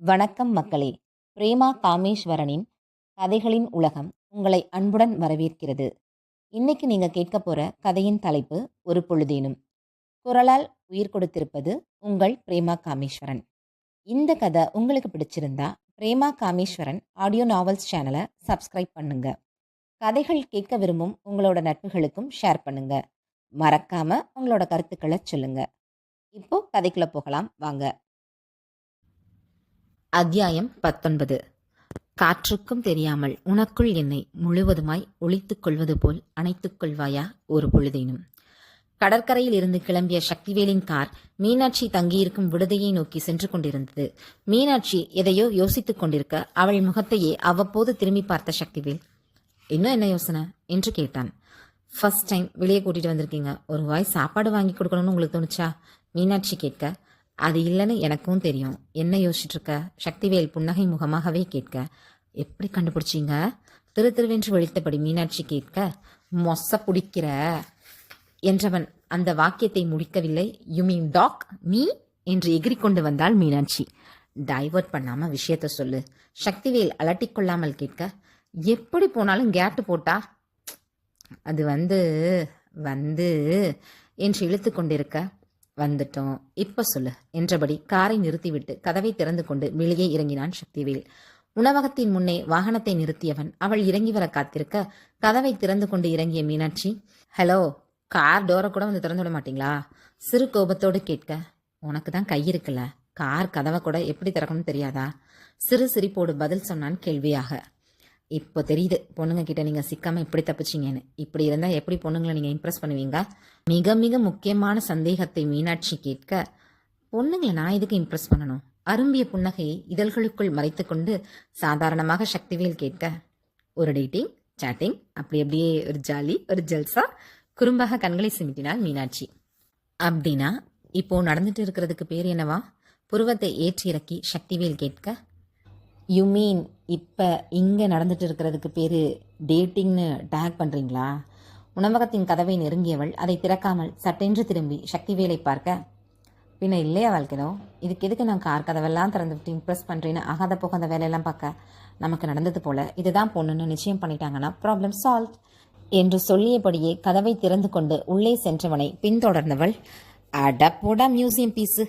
வணக்கம் மக்களே. பிரேமா காமேஸ்வரனின் கதைகளின் உலகம் உங்களை அன்புடன் வரவேற்கிறது. இன்னைக்கு நீங்க கேட்க போற கதையின் தலைப்பு ஒரு பொழுதேனும். குரலால் உயிர் கொடுத்திருப்பது உங்கள் பிரேமா காமேஸ்வரன். இந்த கதை உங்களுக்கு பிடிச்சிருந்தா பிரேமா காமேஸ்வரன் ஆடியோ நாவல்ஸ் சேனலை சப்ஸ்கிரைப் பண்ணுங்க. கதைகள் கேட்க விரும்பும் உங்களோட நட்புகளுக்கும் ஷேர் பண்ணுங்க. மறக்காம உங்களோட கருத்துக்களை சொல்லுங்க. இப்போ கதைக்குள்ள போகலாம் வாங்க. அத்தியாயம் 19. காற்றுக்கும் தெரியாமல் உனக்குள் என்னை முழுவதுமாய் ஒளித்துக் கொள்வது போல் அணைத்துக் கொள்வாயா ஒரு பொழுதேனும். கடற்கரையில் இருந்து கிளம்பிய சக்திவேலின் கார் மீனாட்சி தங்கியிருக்கும் விடுதியை நோக்கி சென்று கொண்டிருந்தது. மீனாட்சி எதையோ யோசித்துக் கொண்டிருக்க அவள் முகத்தையே அவ்வப்போது திரும்பி பார்த்த சக்திவேல், இன்னும் என்ன யோசனை என்று கேட்டான். ஃபர்ஸ்ட் டைம் வெளியே கூட்டிட்டு வந்திருக்கீங்க, ஒரு வாய் சாப்பாடு வாங்கி கொடுக்கணும்னு உங்களுக்கு தோணுச்சா? மீனாட்சி கேட்க, அது இல்லைன்னு எனக்கும் தெரியும், என்ன யோசிச்சுட்டு இருக்க? சக்திவேல் புன்னகை முகமாகவே கேட்க, எப்படி கண்டுபிடிச்சிங்க? திருவென்று விழித்தபடி மீனாட்சி கேட்க, மொச பிடிக்கிற என்றவன் அந்த வாக்கியத்தை முடிக்கவில்லை. யூ மீன் டாக் மீ என்று எகிரிக்கொண்டு வந்தாள் மீனாட்சி. டைவர்ட் பண்ணாம விஷயத்த சொல்லு. சக்திவேல் அலட்டிக்கொள்ளாமல் கேட்க, எப்படி போனாலும் கேட்டு போட்டா அது வந்து என்று இழுத்து கொண்டிருக்க, வந்துட்டோம் இப்ப சொல்லு என்றபடி காரை நிறுத்திவிட்டு கதவை திறந்து கொண்டு வெளியே இறங்கினான் சக்திவேல். உணவகத்தின் முன்னே வாகனத்தை நிறுத்தியவன் அவள் இறங்கி வர காத்திருக்க கதவை திறந்து கொண்டு இறங்கிய மீனாட்சி, ஹலோ, கார் டோரை கூட வந்து திறந்து விட மாட்டீங்களா? சிறு கோபத்தோடு கேட்க, உனக்கு தான் கை இருக்குல்ல, கார் கதவை கூட எப்படி திறக்கணும்னு தெரியாதா? சிறு சிரிப்போடு பதில் சொன்னான் கேள்வியாக. இப்போ தெரியுது பொண்ணுங்க கிட்ட நீங்க சிக்காம இப்படி தப்பிச்சிங்கன்னு. இப்படி இருந்தா எப்படி பொண்ணுங்களை நீங்க இம்ப்ரெஸ் பண்ணுவீங்க? மிக மிக முக்கியமான சந்தேகத்தை மீனாட்சி கேட்க, பொண்ணுங்களை நான் எதுக்கு இம்ப்ரெஸ் பண்ணணும்? அரும்பிய புன்னகையை இதழ்களுக்குள் மறைத்து கொண்டு சாதாரணமாக சக்திவேல் கேட்க, ஒரு டேட்டிங் சாட்டிங் அப்படி அப்படியே ஒரு ஜாலி ஒரு ஜல்சா? குறும்பாக கண்களை சிமிட்டினாள் மீனாட்சி. அப்படின்னா இப்போ நடந்துட்டு இருக்கிறதுக்கு பேர் என்னவா? புருவத்தை ஏற்றி இறக்கி சக்திவேல் கேட்க, யூ மீன் இப்போ இங்கே நடந்துட்டு இருக்கிறதுக்கு பேர் டேட்டிங்னு டேக் பண்ணுறீங்களா? உணவகத்தின் கதவை நெருங்கியவள் அதை திறக்காமல் சட்டென்று திரும்பி சக்திவேலை பார்க்க, பின்ன இல்லையா வாழ்க்கையோ, இதுக்கு எதுக்கு நான் கார் கதவெல்லாம் திறந்துவிட்டு இம்ப்ரெஸ் பண்ணுறேன்னு ஆகாத போகாத வேலையெல்லாம் பார்க்க? நமக்கு நடந்தது போல இதுதான் பொண்ணுன்னு நிச்சயம் பண்ணிட்டாங்கன்னா ப்ராப்ளம் சால்வ் என்று சொல்லியபடியே கதவை திறந்து கொண்டு உள்ளே சென்றவனை பின்தொடர்ந்தவள், அடப்போடா மியூசியம் பீஸு,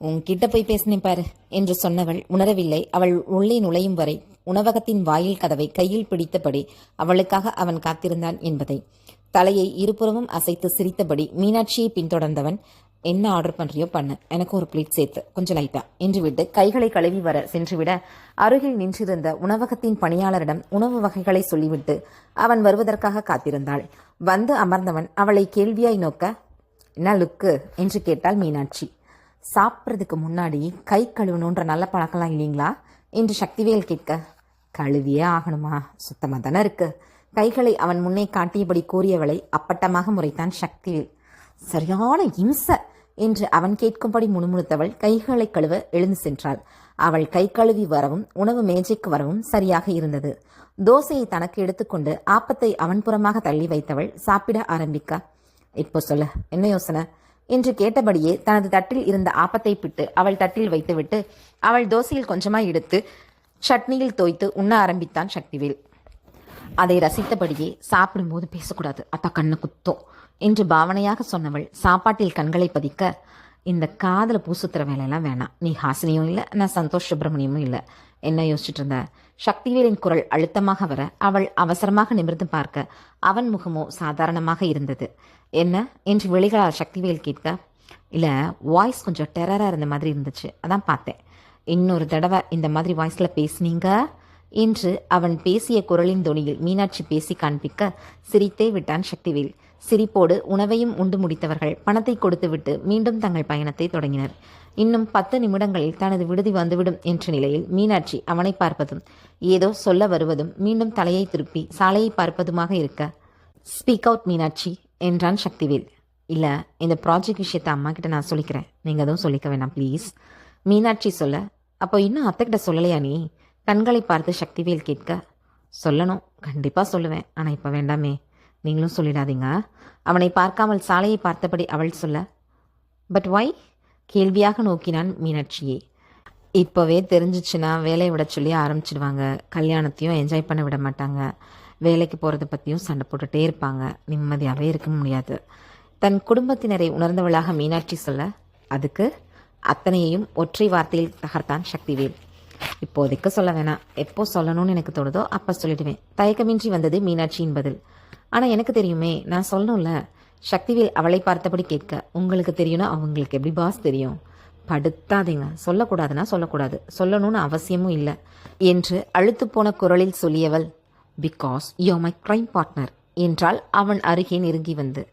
உன்கிட்ட போய் பேசினேன் பாரு என்று சொன்னவள் உணரவில்லை. அவள் உள்ளே நுழையும் வரை உணவகத்தின் வாயில் கதவை கையில் பிடித்தபடி அவளுக்காக அவன் காத்திருந்தான் என்பதை. தலையை இருபுறமும் அசைத்து சிரித்தபடி மீனாட்சியை பின்தொடர்ந்தவன், என்ன ஆர்டர் பண்றியோ பண்ணு, எனக்கு ஒரு பிளேட் சேர்த்து கொஞ்சம் லைட்டா என்று விட்டு கைகளை கழுவி வர சென்றுவிட அருகில் நின்றிருந்த உணவகத்தின் பணியாளரிடம் உணவு வகைகளை சொல்லிவிட்டு அவன் வருவதற்காக காத்திருந்தாள். வந்து அமர்ந்தவன் அவளை கேள்வியாய் நோக்க, என்ன லுக்கு என்று கேட்டாள் மீனாட்சி. சாப்பிட்றதுக்கு முன்னாடி கை கழுவணுன்ற நல்ல பழக்கலாம் இல்லைங்களா என்று சக்திவேல் கேட்க, கழுவியே ஆகணுமா? சுத்தமாக தானே இருக்கு. கைகளை அவன் முன்னே காட்டியபடி கூறியவளை அப்பட்டமாக முறைத்தான் சக்திவேல். சரியான இம்சை என்று அவன் கேட்கும்படி முணுமுணுத்தவள் கைகளை கழுவ எழுந்து சென்றாள். அவள் கை கழுவி வரவும் உணவு மேஜைக்கு வரவும் சரியாக இருந்தது. தோசையை தனக்கு எடுத்துக்கொண்டு ஆப்பத்தை அவன் புறமாக தள்ளி வைத்தவள் சாப்பிட ஆரம்பிக்க, இப்போ சொல்ல என்ன யோசனை என்று கேட்டபடியே தனது தட்டில் இருந்த ஆப்பத்தை பிட்டு அவள் தட்டில் வைத்துவிட்டு அவள் தோசையில் கொஞ்சமாய் எடுத்து சட்னியில் தோய்த்து உண்ண ஆரம்பித்தான் சக்திவேல். அதை ரசித்தபடியே, சாப்பிடும்போது பேசக்கூடாது, அத்தா கண்ணு குத்தோம் என்று பாவனையாக சொன்னவள் சாப்பாட்டில் கண்களை பதிக்க, இந்த காதல பூசுத்துற வேலையெல்லாம் வேணாம், நீ ஹாசினியும் இல்லை, நான் சந்தோஷ் சுப்பிரமணியமும் இல்லை, என்ன யோசிச்சுட்டு இருந்த? சக்திவேலின் குரல் அழுத்தமாக வர அவள் அவசரமாக நிமிர்ந்து பார்க்க அவன் முகமோ சாதாரணமாக இருந்தது. என்ன என்று வெளிகளால் சக்திவேல் கேட்க, இல்லை வாய்ஸ் கொஞ்சம் டெரராக இருந்த மாதிரி இருந்துச்சு, அதான் பார்த்தேன். இன்னொரு தடவை இந்த மாதிரி வாய்ஸில் பேசினீங்க என்று அவன் பேசிய குரலின் தொனியில் மீனாட்சி பேசி காண்பிக்க சிரித்தே விட்டான் சக்திவேல். சிரிப்போடு உணவையும் உண்டு முடித்தவர்கள் பணத்தை கொடுத்துவிட்டு மீண்டும் தங்கள் பயணத்தை தொடங்கினர். இன்னும் 10 நிமிடங்களில் தனது விடுதி வந்துவிடும் என்ற நிலையில் மீனாட்சி அவனை பார்ப்பதும் ஏதோ சொல்ல வருவதும் மீண்டும் தலையை திருப்பி சாலையை பார்ப்பதுமாக இருக்க, ஸ்பீக் அவுட் மீனாட்சி என்றான் சக்திவேல். இல்லை, இந்த ப்ராஜெக்ட் விஷயத்தை அம்மா கிட்ட நான் சொல்லிக்கிறேன், நீங்கள் எதுவும் சொல்லிக்க வேண்டாம் ப்ளீஸ். மீனாட்சி சொல்ல, அப்போ இன்னும் அத்தைக்கிட்ட சொல்லலையா நீ? கண்களை பார்த்து சக்திவேல் கேட்க, சொல்லணும், கண்டிப்பாக சொல்லுவேன், ஆனால் இப்போ வேண்டாமே, நீங்களும் சொல்லிடாதீங்க. அவனை பார்க்காமல் சாலையை பார்த்தபடி அவள் சொல்ல, பட் வை? கேள்வியாக நோக்கினான் மீனாட்சியே. இப்போவே தெரிஞ்சிச்சுன்னா வேலையை விட சொல்லி ஆரம்பிச்சிடுவாங்க. கல்யாணத்தையும் என்ஜாய் பண்ண விட மாட்டாங்க. வேலைக்கு போகிறத பற்றியும் சண்டை போட்டுகிட்டே இருப்பாங்க. நிம்மதியாகவே இருக்க முடியாது. தன் குடும்பத்தினரை உணர்ந்தவளாக மீனாட்சி சொல்ல, அதுக்கு அத்தனையையும் ஒற்றை வார்த்தையில் தகர்த்தான் சக்திவேல். இப்போதைக்கு சொல்ல வேணாம், எப்போ சொல்லணும்னு எனக்கு தோணுதோ அப்போ சொல்லிடுவேன். தயக்கமின்றி வந்தது மீனாட்சியின் பதில். ஆனால் எனக்கு தெரியுமே, நான் சொல்லணும்ல. சக்திவேல் அவளை பார்த்தபடி கேட்க, உங்களுக்கு தெரியும்னா அவங்களுக்கு எப்படி பாஸ் தெரியும்? படுத்தாதீங்க, சொல்லக்கூடாதுன்னா சொல்லக்கூடாது, சொல்லணும்னு அவசியமும் இல்லை என்று அழுத்து போன குரலில் சொல்லியவள், because you my crime partner என்றால் அவன் அருகே நெருங்கி வந்து.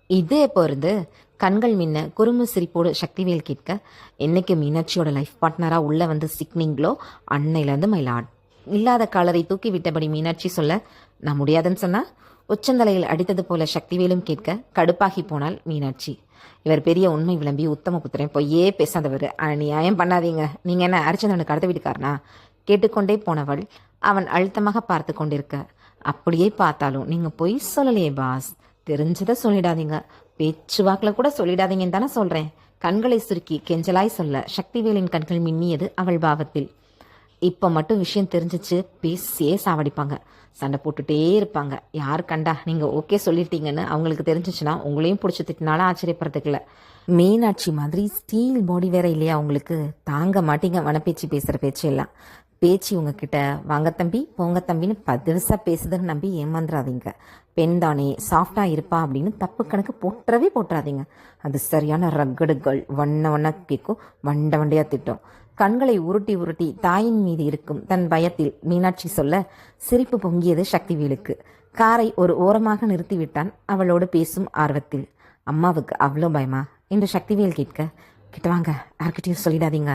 இதே பொருந்து கண்கள் மின்ன குறும்பு சிரிப்போடு சக்திவேல் கேட்க, என்னைக்கு மீனாட்சியோட லைஃப் பார்ட்னராக உள்ளே வந்து சிக்னிங்களோ அன்னையிலேருந்து மயிலாட். இல்லாத காலரை தூக்கி விட்டபடி மீனாட்சி சொல்ல, நான் முடியாதுன்னு சொன்னால் உச்சந்தலையில் அடித்தது போல சக்திவேலும் கேட்க கடுப்பாகி போனாள் மீனாட்சி. இவர் பெரிய உண்மை விளம்பி உத்தம புத்திரன், பொய்யே பேசாதவர். நியாயம் பண்ணாதீங்க, நீங்கள் என்ன அரிச்சந்தனுக்கு அடுத்த வீட்டுக்காரனா? கேட்டுக்கொண்டே போனவள் அவன் அழுத்தமாக பார்த்து கொண்டிருக்க, அப்படியே பார்த்தாலும் நீங்கள் பொய் சொல்லலையே பாஸ், தெரிஞ்சதை சொல்லிடாதீங்க, பேச்சுவாக்கில் கூட சொல்லிடாதீங்கன்னு தானே சொல்கிறேன். கண்களை சுருக்கி கெஞ்சலாய் சொல்ல சக்திவேலின் கண்கள் மின்னியது அவள் பாவத்தில். இப்போ மட்டும் விஷயம் தெரிஞ்சிச்சு பேசியே சாவடிப்பாங்க, சண்டை போட்டுகிட்டே இருப்பாங்க. யார் கண்டா நீங்கள் ஓகே சொல்லிட்டீங்கன்னு அவங்களுக்கு தெரிஞ்சிச்சுன்னா உங்களையும் பிடிச்சி திட்டினாலும் ஆச்சரியப்படுறதுக்குல. மீனாட்சி மாதிரி ஸ்டீல் பாடி வேற இல்லையா உங்களுக்கு? தாங்க மாட்டீங்க வனப்பேச்சு பேசுகிற பேச்சு எல்லாம். பேச்சு உங்ககிட்ட வாங்க தம்பி போங்க தம்பின்னு 10 வருஷம் பேசுதுன்னு நம்பி ஏமாந்துடாதீங்க. பெண் தானே சாஃப்டாக இருப்பா அப்படின்னு தப்பு கணக்கு போட்டுறாதீங்க. அது சரியான ரக்கடுகள் வண்ண கேட்கும், வண்டையாக திட்டம். கண்களை உருட்டி உருட்டி தாயின் மீது இருக்கும் தன் பயத்தில் மீனாட்சி சொல்ல, சிரிப்பு பொங்கியது சக்திவேலுக்கு. காரை ஒரு ஓரமாக நிறுத்திவிட்டான் அவளோடு பேசும் ஆர்வத்தில். அம்மாவுக்கு அவ்வளோ பயமா என்று சக்திவேல் கேட்க, கிட்ட வாங்க, யார்கிட்டையும் சொல்லிடாதீங்க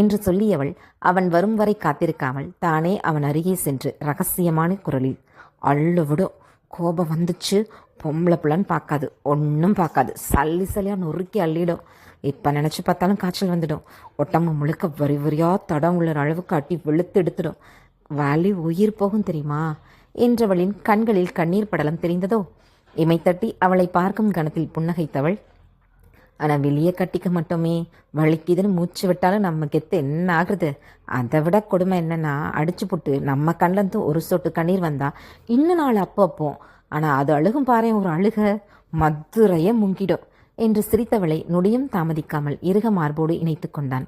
என்று சொல்லியவள் அவன் வரும் வரை காத்திருக்காமல் தானே அவன் அருகே சென்று ரகசியமான குரலில், அள்ளுவிடும், கோபம் வந்துச்சு, பொம்பளை பிள்ளைன்னு பார்க்காது, ஒன்றும் பார்க்காது, சல்லியாக நொறுக்கி அள்ளிடும். இப்போ நினச்சி பார்த்தாலும் காய்ச்சல் வந்துடும். ஒட்டம்பு முழுக்க வரி வரியாக தடம் உள்ள அளவுக்கு அட்டி வெளுத்து எடுத்துடும். வலி உயிர் போகும் தெரியுமா என்றவளின் கண்களில் கண்ணீர் படலம் தெரிந்ததோ. இமை தட்டி அவளை பார்க்கும் கணத்தில் புன்னகைத்தவள், ஆனால் வெளியே கட்டிக்க மட்டுமே வலிக்குதுன்னு மூச்சு விட்டாலும் நம்ம கெத்து என்ன ஆகுறது? அதை விட கொடுமை என்னன்னா, அடிச்சு போட்டு நம்ம கண்ணிலேருந்து ஒரு சொட்டு கண்ணீர் வந்தால் இன்னும் நாள் அப்போ. ஆனால் அது அழுகும் பாரு, ஒரு அழுக மதுரையை முங்கிடும் என்று சிரித்தவளை நொடியும் தாமதிக்காமல் இறுக மார்போடு இணைத்து கொண்டான்.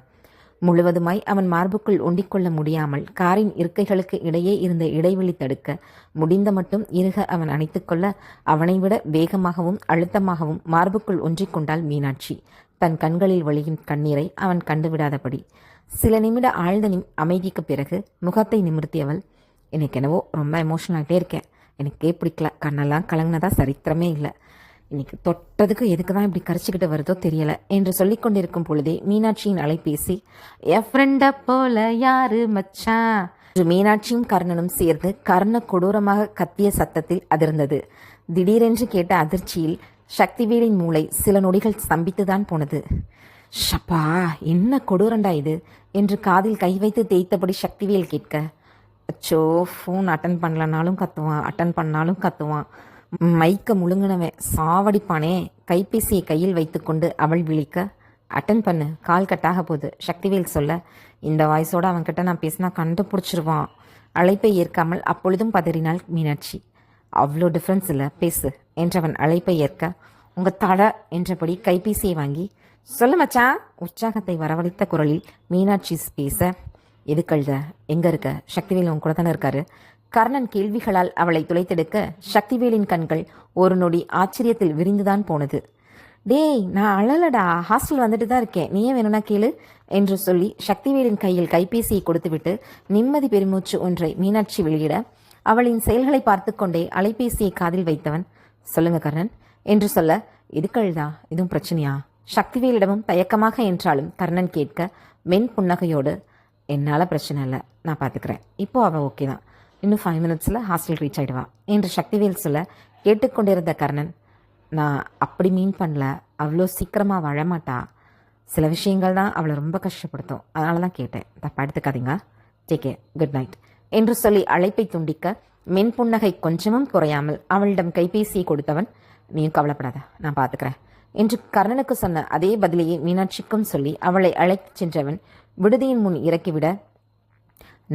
முழுவதுமாய் அவன் மார்புக்குள் ஒண்டிக்கொள்ள முடியாமல் காரின் இருக்கைகளுக்கு இடையே இருந்த இடைவெளி தடுக்க முடிந்த மட்டும் இறுக அவன் அணைத்துக்கொள்ள, அவனை விட வேகமாகவும் அழுத்தமாகவும் மார்புக்குள் ஒன்றிக்கொண்டாள் மீனாட்சி, தன் கண்களில் வழியும் கண்ணீரை அவன் கண்டுவிடாதபடி. சில நிமிட ஆழ்ந்த அமைதிக்கு பிறகு முகத்தை நிமிர்த்தியவள், எனக்கு என்னவோ ரொம்ப எமோஷனலாகிட்டே இருக்கேன், எனக்கே பிடிக்கல, கண்ணெல்லாம் கலங்கினதா சரித்திரமே இல்லை, இன்னைக்கு தொட்டதுக்கு எதுக்கு தான் இப்படி கரைச்சிக்கிட்டு வருதோ தெரியல என்று சொல்லி கொண்டிருக்கும் பொழுதே மீனாட்சியின் அலைபேசி, என் ஃப்ரெண்ட போல யாரு மச்சான். மீனாட்சியும் கர்ணனும் சேர்ந்து கர்ண கொடூரமாக கத்திய சத்தத்தில் அதிர்ந்தது. திடீரென்று கேட்ட அதிர்ச்சியில் சக்திவேலின் மூளை சில நொடிகள் ஸ்தம்பித்துதான் போனது. ஷப்பா, என்ன கொடூரண்டா இது என்று காதில் கை வைத்து தேய்த்தபடி சக்திவேல் கேட்க, அச்சோ, ஃபோன் அட்டன் பண்ணலனாலும் கத்துவான், அட்டன் பண்ணாலும் கத்துவான், மைக்க முழுங்கினவன் சாவடிப்பானே. கைபேசியை கையில் வைத்துக்கொண்டு அவள் விழிக்க, அட்டன் பண்ணு, கால் கட்டாக போகுது சக்திவேல் சொல்ல, இந்த வாய்ஸோடு அவன்கிட்ட நான் பேசினா கண்டுபிடிச்சிருவான். அழைப்பை ஏற்காமல் அப்பொழுதும் பதறினாள் மீனாட்சி. அவ்வளோ டிஃப்ரென்ஸ் இல்லை, பேசு என்றவன் அழைப்பை ஏற்க, உங்கள் தடை என்றபடி கைபேசியை வாங்கி, சொல்ல மச்சான் உற்சாகத்தை வரவழைத்த குரலில் மீனாட்சி பேச, எது கழுத, எங்கே இருக்க? சக்திவேல் உன் கூட தானே இருக்காரு. கர்ணன் கேள்விகளால் அவளை துளைத்தெடுக்க சக்திவேலின் கண்கள் ஒரு நொடி ஆச்சரியத்தில் விரிந்துதான் போனது. டேய், நான் அழலடா, ஹாஸ்டல் வந்துட்டு தான் இருக்கேன், நீயே வேணும்னா கேளு என்று சொல்லி சக்திவேலின் கையில் கைபேசியை கொடுத்துவிட்டு நிம்மதி பெருமூச்சு ஒன்றை மீனாட்சி வெளியிட, அவளின் செயல்களை பார்த்து கொண்டே அலைபேசியை காதில் வைத்தவன், சொல்லுங்க கர்ணன் என்று சொல்ல, எது கழுதா, இதுவும் பிரச்சனையா? சக்திவேலிடமும் தயக்கமாக என்றாலும் கர்ணன் கேட்க, மென் புன்னகையோடு, என்னால் பிரச்சனை இல்லை, நான் பார்த்துக்கிறேன், இப்போ அவள் ஓகே தான், இன்னும் 5 மினிட்ஸில் ஹாஸ்டல் ரீச் ஆகிடுவா என்று சக்திவேல் சொல்ல, கேட்டுக்கொண்டிருந்த கர்ணன், நான் அப்படி மீன் பண்ணல, அவ்வளோ சீக்கிரமாக வாழமாட்டா, சில விஷயங்கள் தான் அவளை ரொம்ப கஷ்டப்படுத்தும், அதனால தான் கேட்டேன், தப்பா எடுத்துக்காதீங்க, டேக் கேர், குட் நைட் என்று சொல்லி அழைப்பை துண்டிக்க, மென்புன்னகை கொஞ்சமும் குறையாமல் அவளிடம் கைபேசியை கொடுத்தவன், நீயும் கவலைப்படாத, நான் பார்த்துக்கிறேன் என்று கர்ணனுக்கு சொன்ன அதே பதிலையே மீனாட்சிக்கும் சொல்லி அவளை அழைத்துச் சென்றவன் விடுதியின் முன் இறக்கிவிட,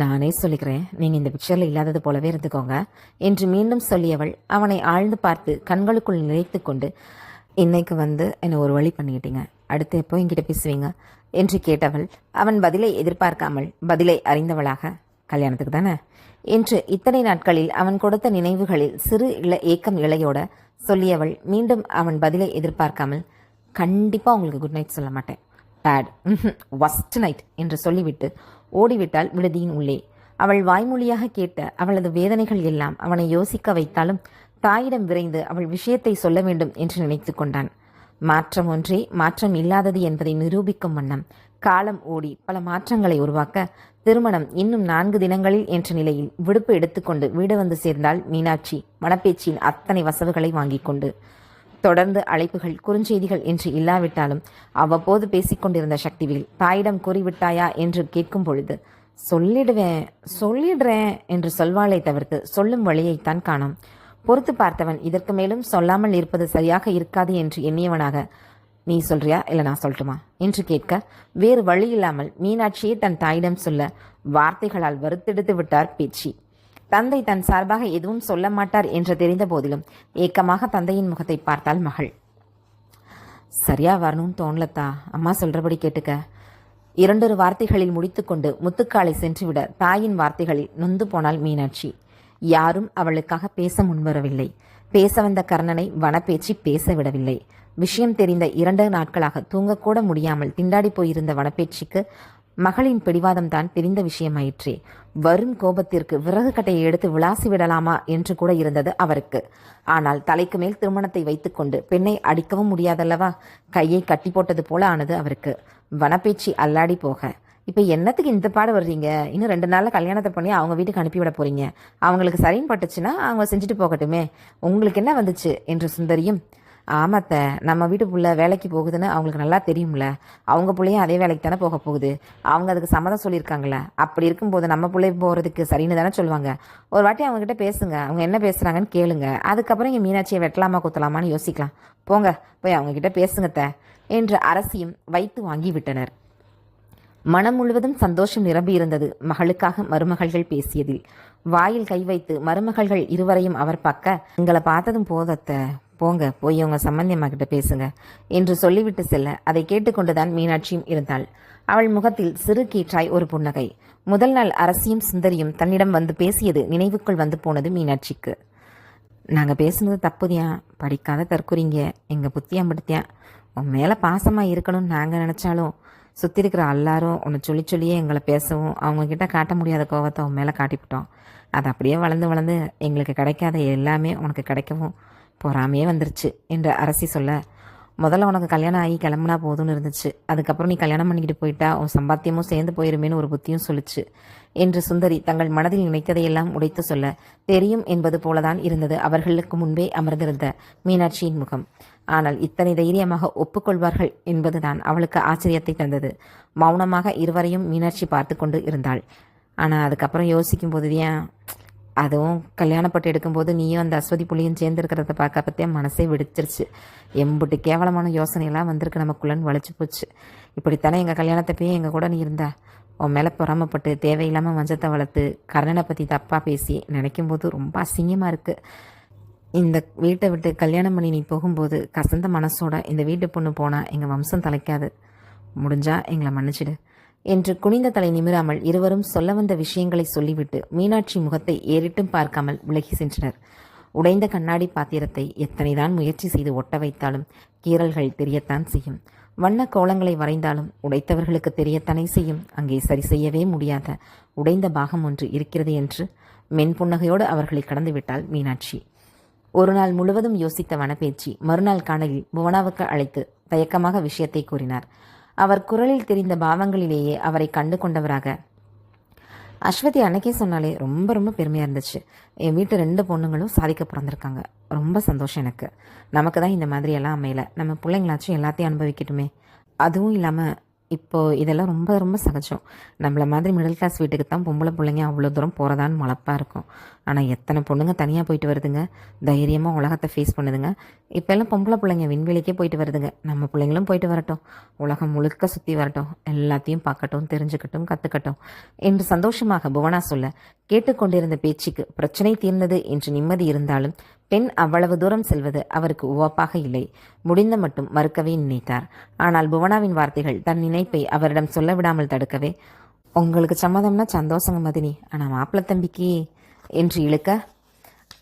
நானே சொல்லிக்கிறேன், நீங்கள் இந்த பிக்சரில் இல்லாதது போலவே இருந்துக்கோங்க என்று மீண்டும் சொல்லியவள் அவனை ஆழ்ந்து பார்த்து கண்களுக்குள் நினைத்து கொண்டு, இன்னைக்கு என்னை ஒரு வழி பண்ணிக்கிட்டீங்க, அடுத்து எப்போ என்கிட்ட பேசுவீங்க என்று கேட்டவள் அவன் பதிலை எதிர்பார்க்காமல் பதிலை அறிந்தவளாக, கல்யாணத்துக்கு தானே என்று இத்தனை நாட்களில் அவன் கொடுத்த நினைவுகளில் சிறு ஏக்கம் இழையோட சொல்லியவள் மீண்டும் அவன் பதிலை எதிர்பார்க்காமல், கண்டிப்பாக உங்களுக்கு குட் நைட் சொல்ல மாட்டேன், பேட், வஸ்ட் நைட் என்று சொல்லிவிட்டு ஓடிவிட்டாள் விடுதியின் உள்ளே. அவள் வாய்மொழியாக கேட்ட அவளது வேதனைகள் எல்லாம் அவனை யோசிக்க வைத்தாலும் தாயிடம் விரைந்து அவள் விஷயத்தை சொல்ல வேண்டும் என்று நினைத்து கொண்டான். மாற்றம் ஒன்றே மாற்றம் இல்லாதது என்பதை நிரூபிக்கும் வண்ணம் காலம் ஓடி பல மாற்றங்களை உருவாக்க திருமணம் இன்னும் 4 தினங்களில் என்ற நிலையில் விடுப்பு எடுத்துக்கொண்டு வீடு வந்து சேர்ந்தாள் மீனாட்சி மணப்பேச்சியின் அத்தனை வசவுகளை வாங்கி கொண்டு. தொடர்ந்து அழைப்புகள் குறுஞ்செய்திகள் என்று இல்லாவிட்டாலும் அவ்வப்போது பேசிக்கொண்டிருந்த சக்திவேல் தாயிடம் கூறிவிட்டாயா என்று கேட்கும் பொழுது சொல்லிடுறேன் என்று சொல்வாளை தவிர்த்து சொல்லும் வழியைத்தான் காணோம். பொறுத்து பார்த்தவன் இதற்கு மேலும் சொல்லாமல் இருப்பது சரியாக இருக்காது என்று எண்ணியவனாக, நீ சொல்றியா இல்லை நான் சொல்லட்டுமா என்று கேட்க வேறு வழி இல்லாமல் மீனாட்சியை தன் தாயிடம் சொல்ல வார்த்தைகளால் வருத்தெடுத்து விட்டார் பேச்சி. தந்தை தன் சார்பாக எதுவும் சொல்ல மாட்டார் என்று தெரிந்த போதிலும் ஏக்கமாக தந்தையின் முகத்தை பார்த்தாள் மகள். சரியா வரணும்னு தோணலத்தா, அம்மா சொல்றபடி கேட்டுக்க. 2 வார்த்தைகளில் முடித்துக்கொண்டு முத்துக்காலை சென்றுவிட தாயின் வார்த்தைகளில் நொந்து போனாள் மீனாட்சி. யாரும் அவளுக்காக பேச முன்வரவில்லை. பேச வந்த கர்ணனை வனப்பேச்சி பேச விடவில்லை. விஷயம் தெரிந்த 2 நாட்களாக தூங்கக்கூட முடியாமல் திண்டாடி போயிருந்த வனப்பேச்சிக்கு மகளின் பிடிவாதம் தான் தெரிந்த விஷயமாயிற்றே. வரும் கோபத்திற்கு விறகு கட்டையை எடுத்து விளாசி விடலாமா என்று கூட இருந்தது அவருக்கு. ஆனால் தலைக்கு மேல் திருமணத்தை வைத்துக்கொண்டு பெண்ணை அடிக்கவும் முடியாதல்லவா, கையை கட்டி போட்டது போல ஆனது அவருக்கு. வனப்பேச்சி அல்லாடி போக, இப்போ என்னத்துக்கு இந்த பாடு வர்றீங்க, இன்னும் 2 நாளில் கல்யாணத்தை பண்ணி அவங்க வீட்டுக்கு அனுப்பிவிட போறீங்க, அவங்களுக்கு சரின்னு பட்டுச்சுன்னா அவங்க செஞ்சுட்டு போகட்டுமே, உங்களுக்கு என்ன வந்துச்சு என்று சுந்தரியும், ஆமாத்த, நம்ம வீட்டு புள்ள வேலைக்கு போகுதுன்னு அவங்களுக்கு நல்லா தெரியும்ல, அவங்க பிள்ளையும் அதே வேலைக்கு தானே போக போகுது, அவங்க அதுக்கு சம்மதம் சொல்லியிருக்காங்களே, அப்படி இருக்கும்போது நம்ம பிள்ளை போகிறதுக்கு சரின்னு தானே சொல்லுவாங்க. ஒரு வாட்டி அவங்ககிட்ட பேசுங்க, அவங்க என்ன பேசுகிறாங்கன்னு கேளுங்க, அதுக்கப்புறம் இங்கே மீனாட்சியை வெட்டலாமா குத்தலாமான்னு யோசிக்கலாம். போங்க போய் அவங்ககிட்ட பேசுங்கத்த என்று அரசியும் வைத்து வாங்கி விட்டனர். மனம் முழுவதும் சந்தோஷம் நிரம்பியிருந்தது மகளுக்காக மருமகள்கள் பேசியதில். வாயில் கை வைத்து மருமகள்கள் இருவரையும் அவர் பார்க்க, எங்களை பார்த்ததும் போதத்த, போங்க போய் உங்க சம்பந்தியம்மா கிட்ட பேசுங்க என்று சொல்லிவிட்டு செல்ல அதை கேட்டுக்கொண்டுதான் மீனாட்சியும் இருந்தாள். அவள் முகத்தில் சிறு கீற்றாய் ஒரு புன்னகை. முதல் நாள் அரசியும் சுந்தரியும் தன்னிடம் வந்து பேசியது நினைவுக்குள் வந்து போனது மீனாட்சிக்கு. நாங்கள் பேசுனது தப்புதியா, படிக்காத தற்குறிங்க, எங்கள் புத்தியாம்படுத்தியா, உன் மேலே பாசமாக இருக்கணும்னு நாங்கள் நினச்சாலும் சுற்றி இருக்கிற எல்லாரும் உன்னை சொல்லியே எங்களை பேசவும் அவங்கக்கிட்ட காட்ட முடியாத கோபத்தை உன் மேலே காட்டிவிட்டோம். அது அப்படியே வளர்ந்து எங்களுக்கு கிடைக்காத எல்லாமே உனக்கு கிடைக்கவும் பொறாமையே வந்துருச்சு என்று அரசி சொல்ல, முதல்ல உனக்கு கல்யாணம் ஆகி கிளம்புனா போதும்னு இருந்துச்சு, அதுக்கப்புறம் நீ கல்யாணம் பண்ணிக்கிட்டு போயிட்டா உன் சம்பாத்தியமும் சேர்ந்து போயிருமேன்னு ஒரு புத்தியும் சொல்லிச்சு என்று சுந்தரி தங்கள் மனதில் நினைத்ததையெல்லாம் உடைத்து சொல்ல, தெரியும் என்பது போலதான் இருந்தது அவர்களுக்கு முன்பே அமர்ந்திருந்த மீனாட்சியின் முகம். ஆனால் இத்தனை தைரியமாக ஒப்புக்கொள்வார்கள் என்பதுதான் அவளுக்கு ஆச்சரியத்தை தந்தது. மௌனமாக இருவரையும் மீனாட்சி பார்த்து கொண்டு இருந்தாள். ஆனால் அதுக்கப்புறம் யோசிக்கும் போது, ஏன் அதுவும் கல்யாணப்பட்டு எடுக்கும்போது நீயும் அந்த அஸ்வதி புள்ளியும் சேர்ந்துருக்கிறத பார்க்க பற்றியே மனசே வெடிச்சிருச்சு. எம்புட்டு கேவலமான யோசனையெல்லாம் வந்திருக்கு, நமக்குள்ளன்னு வளைச்சு போச்சு. இப்படித்தானே எங்கள் கல்யாணத்தை எங்கள் கூட நீ இருந்தா, உன் மேலே பொறாமப்பட்டு தேவையில்லாமல் வஞ்சத்தை வளர்த்து கர்ணனை பற்றி தப்பாக பேசி நினைக்கும் போது ரொம்ப அசிங்கமாக இருக்குது. இந்த வீட்டை விட்டு கல்யாணம் பண்ணி நீ போகும்போது கசந்த மனசோட இந்த வீட்டு பொண்ணு போனால் எங்கள் வம்சம் தலைக்காது, முடிஞ்சா எங்களை மன்னிச்சிடு என்று குனிந்த தலை நிமிராமல் இருவரும் சொல்ல வந்த விஷயங்களை சொல்லிவிட்டு மீனாட்சி முகத்தை ஏறிட்டும் பார்க்காமல் விலகி சென்றனர். உடைந்த கண்ணாடி பாத்திரத்தை எத்தனைதான் முயற்சி செய்து ஒட்ட வைத்தாலும் கீறல்கள் தெரியத்தான் செய்யும். வண்ண கோலங்களை வரைந்தாலும் உடைத்தவர்களுக்கு தெரியத்தானே செய்யும். அங்கே சரி செய்யவே முடியாத உடைந்த பாகம் ஒன்று இருக்கிறது என்று மென்புன்னகையோடு அவர்களை கடந்து விட்டாள் மீனாட்சி. ஒரு நாள் முழுவதும் யோசித்த வனப்பேச்சி மறுநாள் காணலில் புவனாவுக்கு அழைத்து தயக்கமாக விஷயத்தை கூறினார். அவர் குரலில் தெரிந்த பாவங்களிலேயே அவரை கண்டு கொண்டவராக, அஸ்வதி அன்னைக்கே சொன்னாலே ரொம்ப ரொம்ப பெருமையாக இருந்துச்சு. என் வீட்டு 2 பொண்ணுங்களும் சாதிக்க பிறந்திருக்காங்க, ரொம்ப சந்தோஷம் எனக்கு. நமக்கு தான் இந்த மாதிரியெல்லாம் அமையலை, நம்ம பிள்ளைங்களாச்சும் எல்லாத்தையும் அனுபவிக்கட்டுமே. அதுவும் இல்லாமல் இதெல்லாம் ரொம்ப ரொம்ப சகஜம். நம்மள மாதிரி மிடில் கிளாஸ் வீட்டுக்கு தான் பொம்பளை பிள்ளைங்க அவ்வளோ தூரம் போகிறதான்னு மலப்பாக இருக்கும். ஆனால் எத்தனை பொண்ணுங்க தனியாக போயிட்டு வருதுங்க, தைரியமாக உலகத்தை ஃபேஸ் பண்ணுதுங்க. இப்போல்லாம் பொம்பளை பிள்ளைங்க விண்வெளிக்கே போயிட்டு வருதுங்க. நம்ம பிள்ளைங்களும் போயிட்டு வரட்டும், உலகம் முழுக்க சுற்றி வரட்டும், எல்லாத்தையும் பார்க்கட்டும், தெரிஞ்சுக்கட்டும், கற்றுக்கட்டும் என்று சந்தோஷமாக புவனா சொல்ல, கேட்டுக்கொண்டிருந்த பேச்சுக்கு பிரச்சனை தீர்ந்தது என்று நிம்மதி இருந்தாலும் பெண் அவ்வளவு தூரம் செல்வது அவருக்கு உவப்பாக இல்லை. முடிந்த மட்டும் மறுக்கவே நினைத்தார். ஆனால் புவனாவின் வார்த்தைகள் தன் நினைப்பை அவரிடம் சொல்ல விடாமல் தடுக்கவே, உங்களுக்கு சம்மதம்னா சந்தோஷங்க மதினி, ஆனால் மாப்பிள்ளை தம்பிக்கு என்று இழுக்க,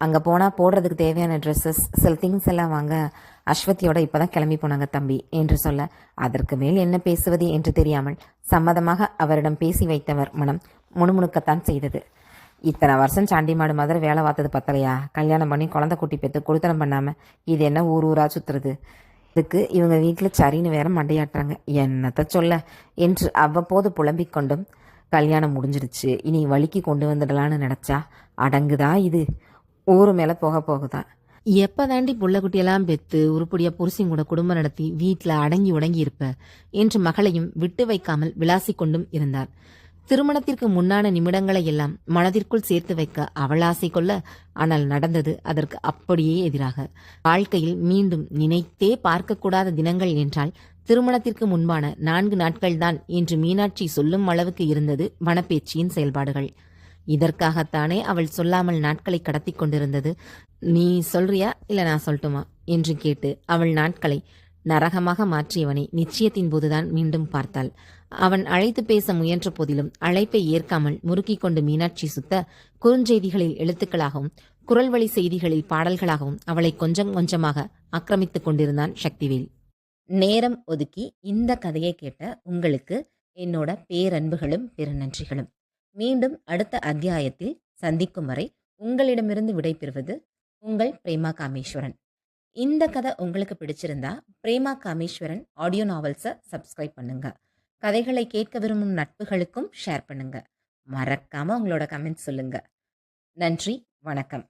அங்கே போனால் போடுறதுக்கு தேவையான ட்ரெஸ்ஸஸ் சில திங்ஸ் எல்லாம் வாங்க அஸ்வதியோட இப்போ தான் கிளம்பி போனாங்க தம்பி என்று சொல்ல, அதற்கு மேல் என்ன பேசுவது என்று தெரியாமல் சம்மதமாக அவரிடம் பேசி வைத்தவர் மனம் முணுமுணுக்கத்தான் செய்தது. இத்தனை வருஷம் சாண்டி மாடு மாதிரி வேலை பார்த்தது பத்தலையா? கல்யாணம் பண்ணி குழந்தை குட்டி பெற்று கொடுத்தனம் பண்ணாமல் இது என்ன ஊராக சுற்றுறது? இதுக்கு இவங்க வீட்டில் சரின்னு வேற மண்டையாட்டுறாங்க, என்னத்தை சொல்ல என்று அவ்வப்போது புலம்பிக் கொண்டும், கல்யாணம் முடிஞ்சிருச்சு, இனி வலிக்கு கொண்டு வந்துடலான்னு நினச்சா அடங்குதா இது? ஊரு மேலே போக போகுதான். எப்போ தாண்டி புள்ள குட்டியெல்லாம் பெற்று உருப்படியாக புருஷன் கூட குடும்பம் நடத்தி வீட்டில் அடங்கி உடங்கி இருப்ப என்று மகளையும் விட்டு வைக்காமல் விளாசி கொண்டும் இருந்தார். திருமணத்திற்கு முன்னான நிமிடங்களை எல்லாம் மனதிற்குள் சேர்த்து வைக்க அவள் ஆசை கொள்ள, ஆனால் நடந்தது அதற்கு அப்படியே எதிராக. வாழ்க்கையில் மீண்டும் நினைத்தே பார்க்கக்கூடாத தினங்கள் என்றால் திருமணத்திற்கு முன்பான 4 நாட்கள்தான் என்று மீனாட்சி சொல்லும் அளவுக்கு இருந்தது வனப்பேச்சியின் செயல்பாடுகள். இதற்காகத்தானே அவள் சொல்லாமல் நாட்களை கடத்தி கொண்டிருந்தது. நீ சொல்றியா இல்ல நான் சொல்லட்டுமா என்று கேட்டு அவள் நாட்களை நரகமாக மாற்றியவனை நிச்சயத்தின் போதுதான் மீண்டும் பார்த்தாள். அவன் அழைத்து பேச முயன்ற போதிலும் அழைப்பை ஏற்காமல் முறுக்கிக் கொண்டு மீனாட்சி சுத்த, குறுஞ்செய்திகளில் எழுத்துக்களாகவும் குரல் வழி செய்திகளில் பாடல்களாகவும் அவளை கொஞ்சம் கொஞ்சமாக ஆக்கிரமித்துக் கொண்டிருந்தான் சக்திவேல். நேரம் ஒதுக்கி இந்த கதையை கேட்ட உங்களுக்கு என்னோட பேரன்புகளும் பெருநன்றிகளும். மீண்டும் அடுத்த அத்தியாயத்தில் சந்திக்கும் வரை உங்களிடமிருந்து விடைபெறுவது உங்கள் பிரேமா காமேஸ்வரன். இந்த கதை உங்களுக்கு பிடிச்சிருந்தா பிரேமா காமேஸ்வரன் ஆடியோ நாவல்ஸை சப்ஸ்கிரைப் பண்ணுங்க. கதைகளை கேட்க விரும்பும் நட்புகளுக்கும் ஷேர் பண்ணுங்க. மறக்காம உங்களோட கமெண்ட் சொல்லுங்க. நன்றி, வணக்கம்.